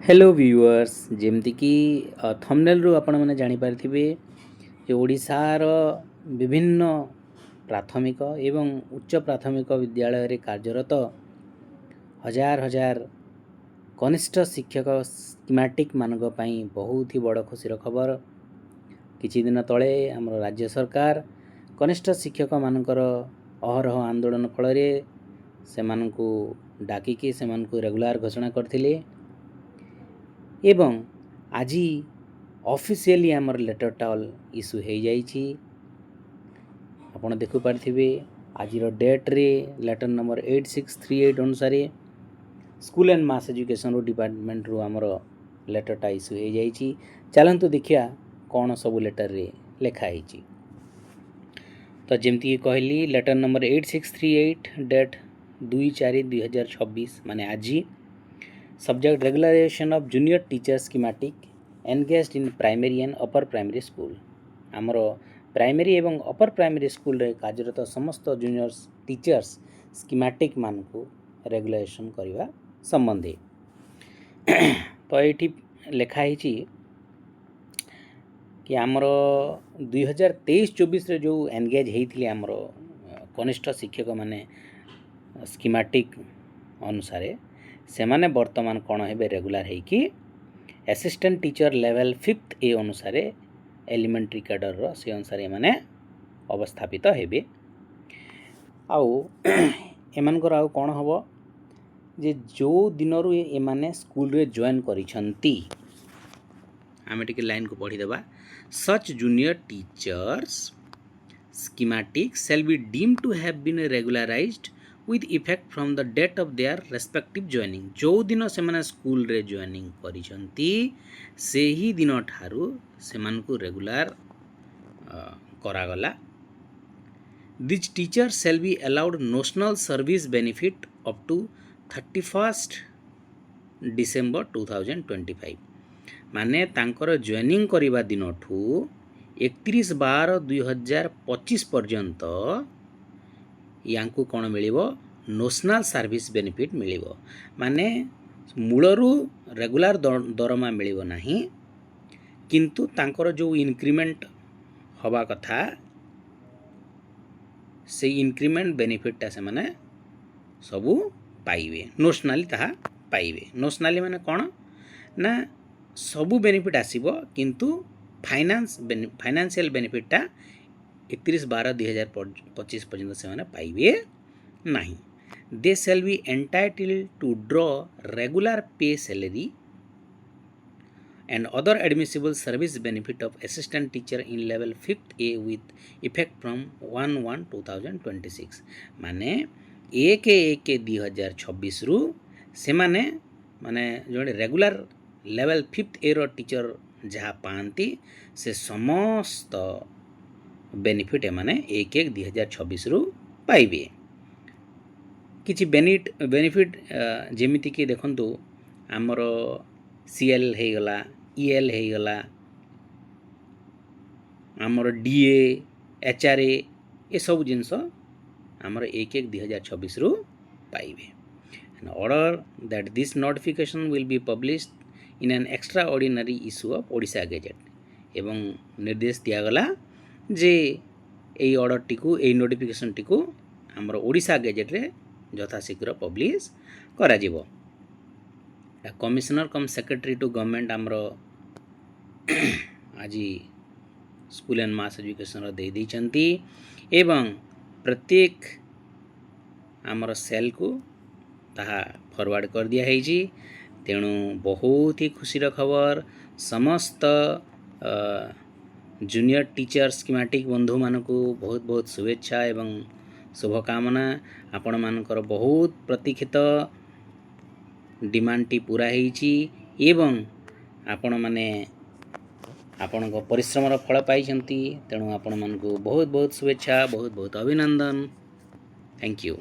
Hello viewers जेमती कि thumbnail रु आपण मैंने जानीपारे जे ओडिशार विभिन्न प्राथमिक एवं उच्च प्राथमिक विद्यालय रे कार्यरत हजार हजार कनिष्ठ शिक्षक स्कीमेटिक मानक पई बहुत ही बड़ खुशी खबर। किछि दिन तले हमर राज्य सरकार कनिष्ठ शिक्षक मानकर अहरह आंदोलन फल से डाकिकी से रेगुलर घोषणा करथिले एवं आज ऑफिशियली आमर लेटरटा इश्यू हो जाइछि। आपण देखु पारथिबे आज डेट रे लेटर नंबर 8638 अनुसार school and mass education department रु आमर लेटरटा इश्यू हो जाइछि। चलंतु देखिया कौन सब लेटर रे लिखा है। तो जमती कहली लेटर नंबर 8638 डेट 2/4/2026 माने आज subject regularisation of junior teacher schematic engaged in primary and upper primary school. आमर प्राइमरी एवं अपर प्राइमरी स्कूल रे कार्यरत समस्त जूनियर टीचर्स स्कीमेटिक मान को रेगुलेशन करने संबंधी तो ये लिखाई कि आमर 2023-24 जो एंगेज होती आमर कनिष्ठ शिक्षक माने स्कीमेटिक अनुसार से माने वर्तमान कौन है रेगुलर है कि असिस्टेंट टीचर लेवल 5th ए अनुसार एलिमेंट्री कैडर रो से अनुसार माने अवस्थापित हेबे। आउ एमानकर आउ कौन हबो जे जो दिन रु ए माने स्कूल रे जॉइन करिसंती आमे टिके लाइन को पढ़ी देबा। Such junior teachers schematic shall be deemed to have been regularized with effect from the date of their respective joining। जो दिन से माने स्कूल रे जॉइनिंग करिसंती से ही दिन ठारू से मान को रेगुलर करागला। This teacher shall be allowed national service benefit up to 31st December 2025 माने तांकर जॉइनिंग करिबा दिन ठू 31/12/2025 पर्यंत यांकु कौन मिलिबो नेशनल सर्विस बेनिफिट मिलिबो। माने मूलरू रेगुलर दरमा मिलिबो नाही किंतु तांकर जो इंक्रीमेंट हवा कथा से इंक्रीमेंट बेनिफिटा से माने सबू पाइबे नेशनली ताहा पाइबे। नेशनली माने कौन ना सबू बेनिफिट आसीबो किंतु फाइनेंशियल बेनिफिटा 31/12/2025 पर्यंत से माने पाइबे नहीं। They shall be entitled to draw regular pay salary and other admissible service benefit of assistant teacher in level 5th A with effect from 1/1/2026 माने 1/1/2026 रु से माने जो रेगुलर लेवल 5th ए रो टीचर जहाँ पाती से समस्त बेनिफिट माने 1/1/2026 रु पाइबे। किछि बेनिफिट जेमिति कि देखंतु आमर सीएल हे गला ईएल हे गला आमर डीए एचआरए ए सब जिनस आमर 1/1/2026 रु पाइबे। An order that this notification will be published in an extraordinary issue of Odisha gazette एवं निर्देश दियागला जे यही ऑर्डर टी को यही नोटिफिकेशन टी को आमर ओडिशा गेजेट रे यथाशीघ्र पब्लिश करा जिवो। Commissioner cum secretary to government आमर आज स्कूल एंड मास एजुकेशन दे देइचंती एवं प्रत्येक आमर सेल को ताहा फॉरवर्ड कर दिया है। तेणु बहुत ही खुशी खबर समस्त जूनियर टीचर स्कीमेटिक बंधु मानक बहुत बहुत शुभेच्छा एवं शुभकामना। आपण मानकर बहुत प्रतीक्षित डिमांड टी पूरा होईची एवं आपण माने आपण परिश्रम फल पाई। तेणु आपण मानक बहुत बहुत शुभेच्छा बहुत बहुत अभिनंदन। Thank you.